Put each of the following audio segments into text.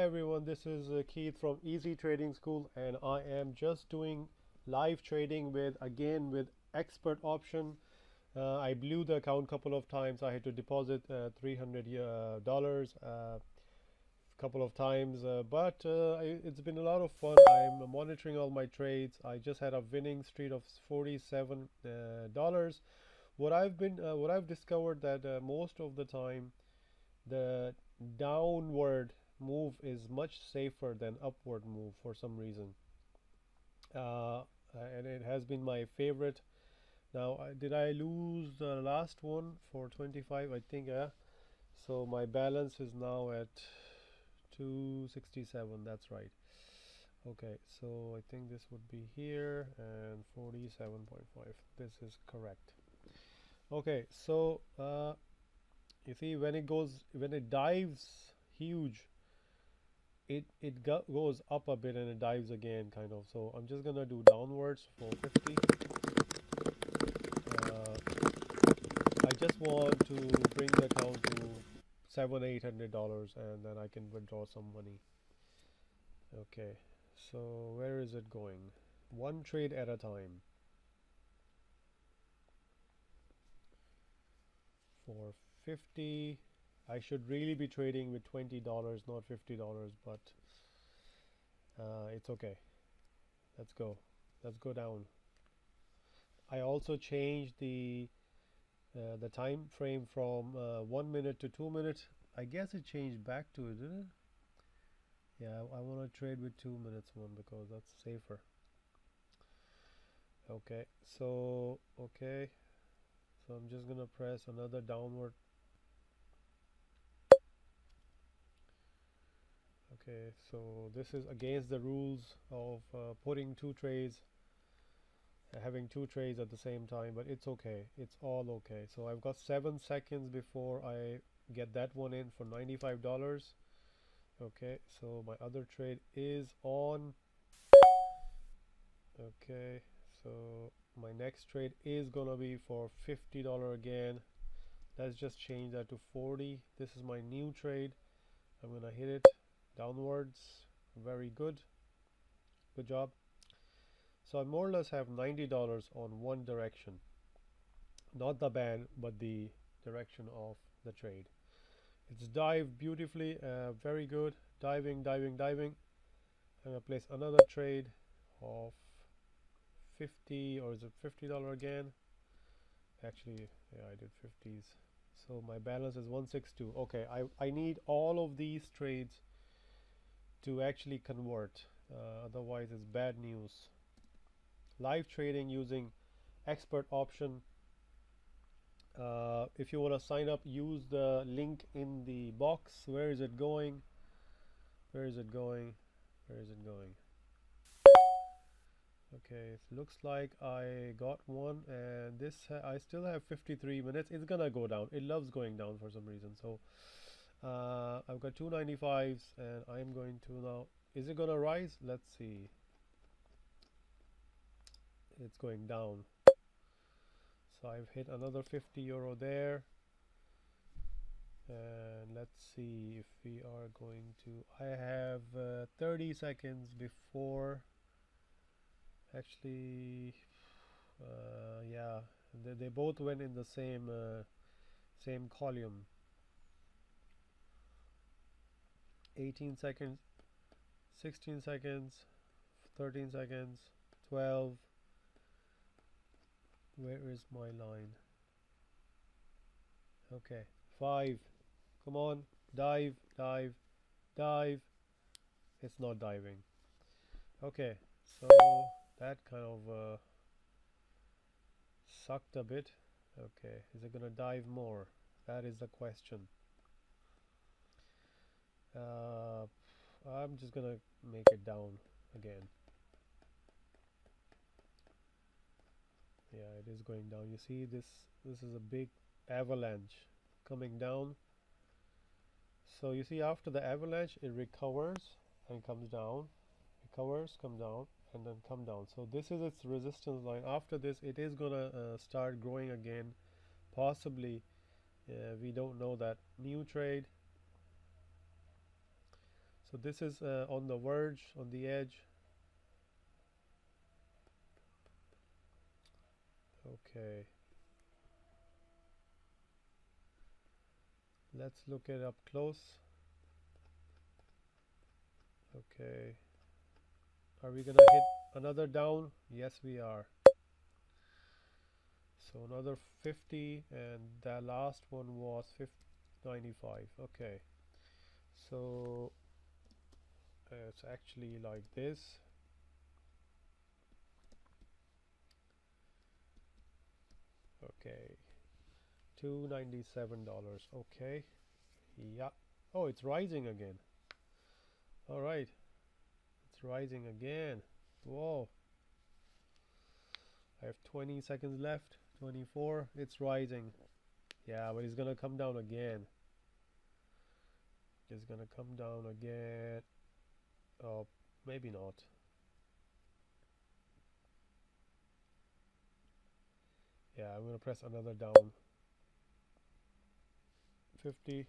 everyone, this is Keith from Easy Trading School, and I am just doing live trading with expert option. I blew the account couple of times. I had to deposit $300 a couple of times, but it's been a lot of fun. I'm monitoring all my trades. I just had a winning streak of $47. What I've discovered that most of the time the downward move is much safer than upward move for some reason, uh, and it has been my favorite. Now, did I lose the last one for 25? I think, yeah. So my balance is now at 267. That's right. Okay, so I think this would be here and 47.5. This is correct. Okay, so you see, when it dives huge, goes up a bit and it dives again, kind of. So I'm just gonna do downwards for 50. I just want to bring the account to $700-800, and then I can withdraw some money. Okay, so where is it going? One trade at a time. For 50, I should really be trading with $20, not $50, but it's okay. Let's go. Let's go down. I also changed the time frame from 1 minute to 2 minutes. I guess it changed back to it, didn't it? Yeah, I want to trade with 2 minutes one because that's safer. Okay, so I'm just gonna press another downward. Okay, so this is against the rules of putting having two trades at the same time, but it's okay. It's all okay. So I've got 7 seconds before I get that one in for $95. Okay, so my other trade is on. Okay, so my next trade is gonna be for $50 again. Let's just change that to 40. This is my new trade. I'm gonna hit it downwards. Very good. Good job. So I more or less have $90 on one direction. Not the band, but the direction of the trade. It's dived beautifully. Very good. Diving, diving, diving. I'm gonna place another trade of 50, or is it $50 again? Actually, yeah, I did 50s. So my balance is 162. Okay, I need all of these trades to actually convert. Otherwise, it's bad news. Live trading using expert option. If you want to sign up, use the link in the box. Where is it going? Where is it going? Where is it going? Okay, it looks like I got one, and this I still have 53 minutes. It's gonna go down. It loves going down for some reason. So I've got 295s, and I'm going to now. Is it gonna rise? Let's see. It's going down. So I've hit another €50 there, and let's see if we are going to. I have 30 seconds before. Actually, yeah, they both went in the same column. 18 seconds, 16 seconds, 13 seconds, 12. Where is my line? Okay, 5. Come on, dive, dive, dive. It's not diving. Okay, so that kind of sucked a bit. Okay, is it gonna dive more? That is the question. I'm just gonna make it down again. Yeah, it is going down. You see, this is a big avalanche coming down. So you see, after the avalanche, it recovers and comes down, recovers, come down, and then come down. So this is its resistance line. After this, it is gonna start growing again, possibly. We don't know that. New trade. So this is on the verge, on the edge. Okay, let's look it up close. Okay, are we gonna hit another down? Yes, we are. So another 50, and the last one was 95. Okay, so it's actually like this. Okay, $297. Okay, yeah. Oh, it's rising again. All right, it's rising again. Whoa, I have 20 seconds left. 24. It's rising. Yeah, but it's gonna come down again. It's gonna come down again. Oh, maybe not. Yeah, I'm gonna press another down. 50.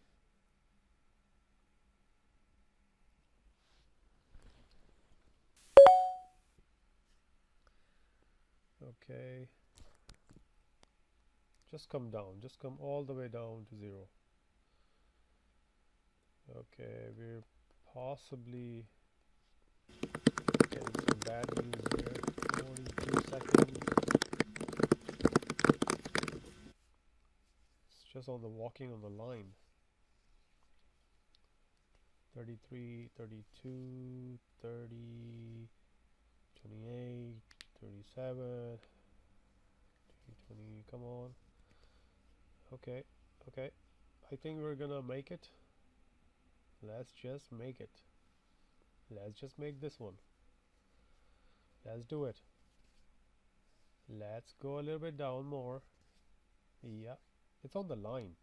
Okay. Just come down. Just come all the way down to 0. Okay, we're possibly getting some bad news here. 42 seconds. It's just on the walking on the line. 33, 32, 30, 28, 37, 20. Come on. Okay, okay. I think we're gonna make it. Let's just make it. Let's just make this one. Let's do it. Let's go a little bit down more. Yeah, it's on the line.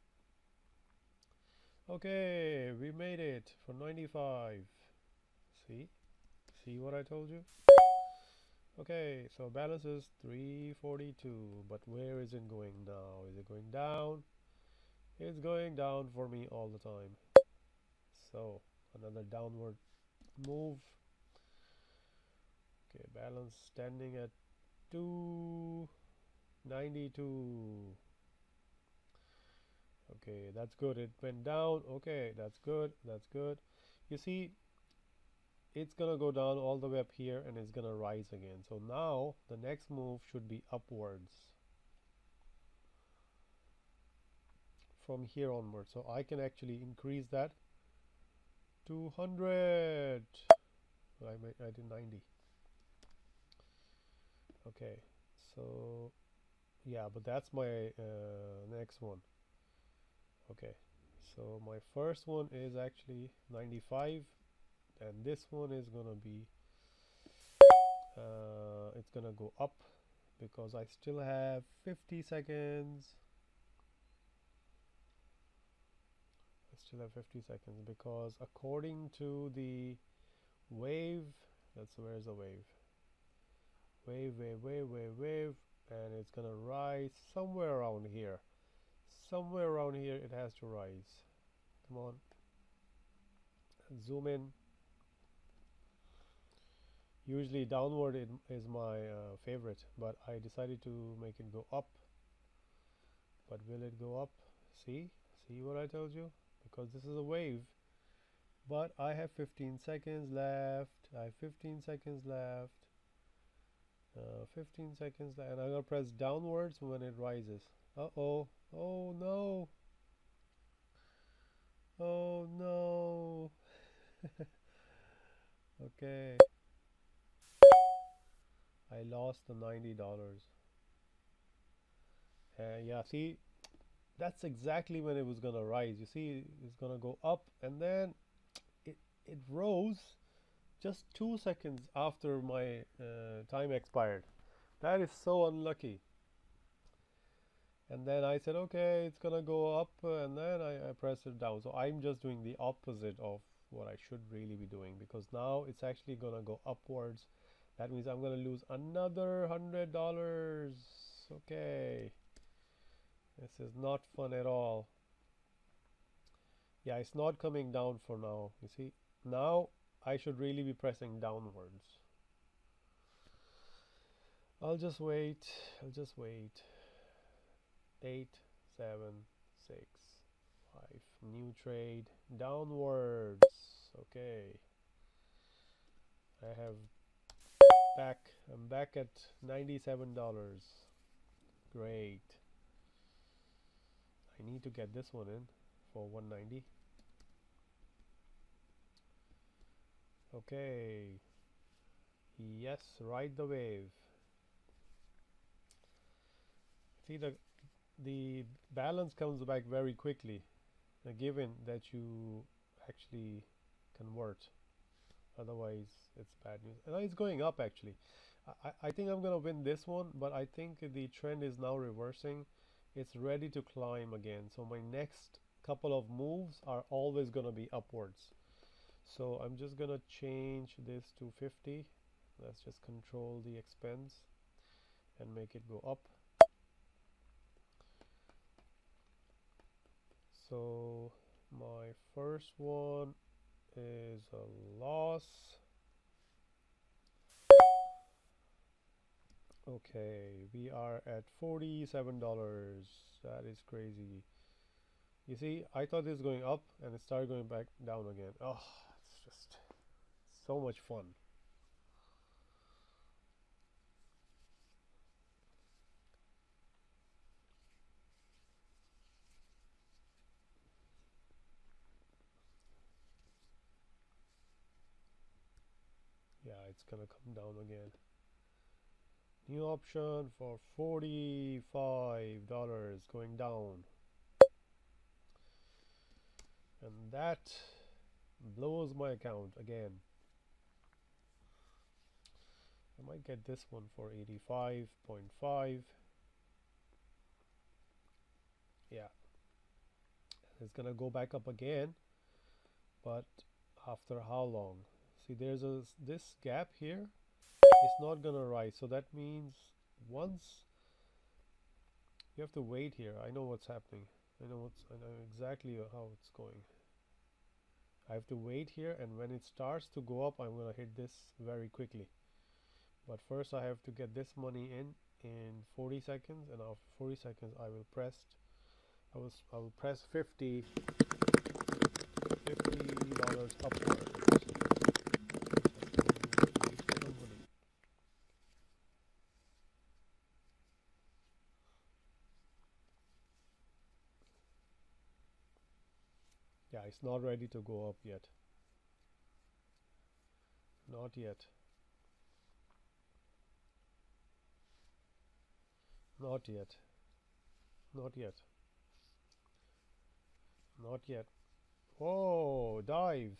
Okay, we made it for 95. See? See what I told you? Okay, so balance is 342, but where is it going now? Is it going down? It's going down for me all the time. So, another downward move. Okay, balance standing at 292. Okay, that's good. It went down. Okay, that's good. That's good. You see, it's gonna go down all the way up here and it's gonna rise again. So now the next move should be upwards from here onwards. So I can actually increase that to 100. I did 90. Okay, so yeah, but that's my next one. Okay, so my first one is actually 95, and this one is gonna be it's gonna go up because I still have 50 seconds. I still have 50 seconds because according to the wave, where's the wave? Wave, and it's gonna rise somewhere around here. Somewhere around here it has to rise. Come on, zoom in. Usually downward is my favorite, but I decided to make it go up. But will it go up? See what I told you? Because this is a wave. But I have 15 seconds left. I have 15 seconds left. 15 seconds left. And I'm gonna press downwards when it rises. Uh-oh. Oh no. Oh no. Okay. I lost the $90. Yeah, see, that's exactly when it was gonna rise. You see, it's gonna go up, and then it it rose just 2 seconds after my time expired. That is so unlucky. And then I said, okay, it's gonna go up, and then I pressed it down. So I'm just doing the opposite of what I should really be doing, because now it's actually gonna go upwards. That means I'm gonna lose another $100. Okay, this is not fun at all. Yeah, it's not coming down for now. You see, Now I should really be pressing downwards. I'll just wait. I'll just wait. 8, 7, 6, 5. New trade downwards. Okay. I have back. I'm back at $97. Great. I need to get this one in for 190. Okay. Yes, ride the wave. See, the balance comes back very quickly, given that you actually convert. Otherwise, it's bad news. And it's going up actually. I think I'm gonna win this one, but I think the trend is now reversing. It's ready to climb again. So my next couple of moves are always gonna be upwards. So I'm just gonna change this to 50. Let's just control the expense and make it go up. So my first one is a loss. Okay, we are at $47. That is crazy. You see, I thought this was going up and it started going back down again. Oh, it's just so much fun. Yeah, it's gonna come down again. New option for $45 going down. And that blows my account again. I might get this one for 85.5. Yeah, it's gonna go back up again, but after how long? See, there's this gap here. It's not gonna rise, so that means once you have to wait here. I know what's happening. I know exactly how it's going. I have to wait here, and when it starts to go up, I'm gonna hit this very quickly. But first I have to get this money in 40 seconds, and after 40 seconds I will press 50 $50 upwards. Yeah, it's not ready to go up yet. Not yet. Not yet. Not yet. Not yet. Whoa, dive.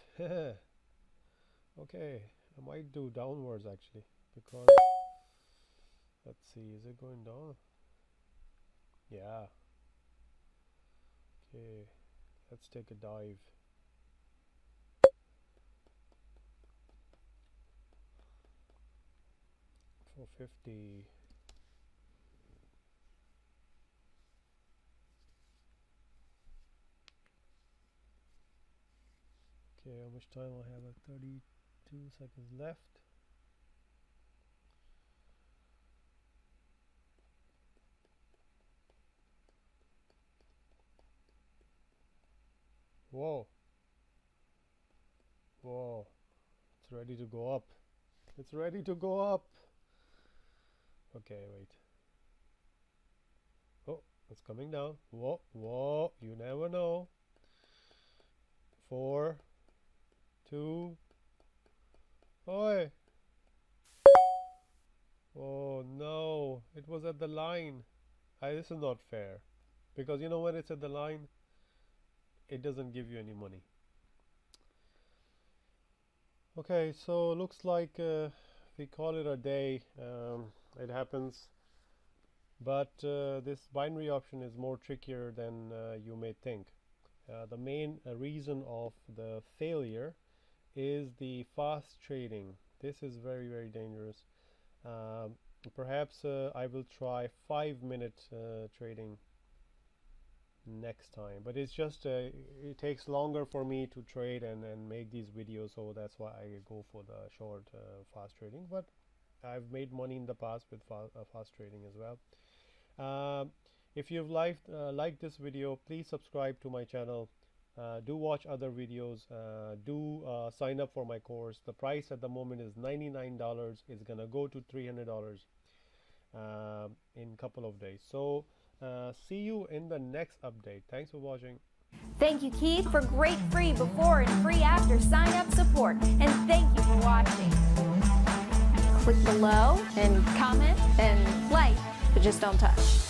Okay, I might do downwards actually, because let's see, is it going down? Yeah. Okay, let's take a dive for 50. Okay, how much time I have? Like 32 seconds left. Whoa. Whoa. It's ready to go up. It's ready to go up. Okay, wait. Oh, it's coming down. Whoa, whoa. You never know. 4, 2. Oi. Oh no. It was at the line. This is not fair. Because you know when it's at the line, it doesn't give you any money. Okay, so looks like we call it a day. It happens. But this binary option is more trickier than you may think. The main reason of the failure is the fast trading. This is very, very dangerous. Perhaps I will try 5-minute trading. next time. But it's just it takes longer for me to trade and make these videos, so that's why I go for the short fast trading. But I've made money in the past with fast trading as well. If you've liked this video, please subscribe to my channel. Do watch other videos. Do sign up for my course. The price at the moment is $99. It's gonna go to $300 in a couple of days. So see you in the next update. Thanks for watching. Thank you, Keith, for great free before and free after sign-up support. And thank you for watching. Click below and comment and like, but just don't touch.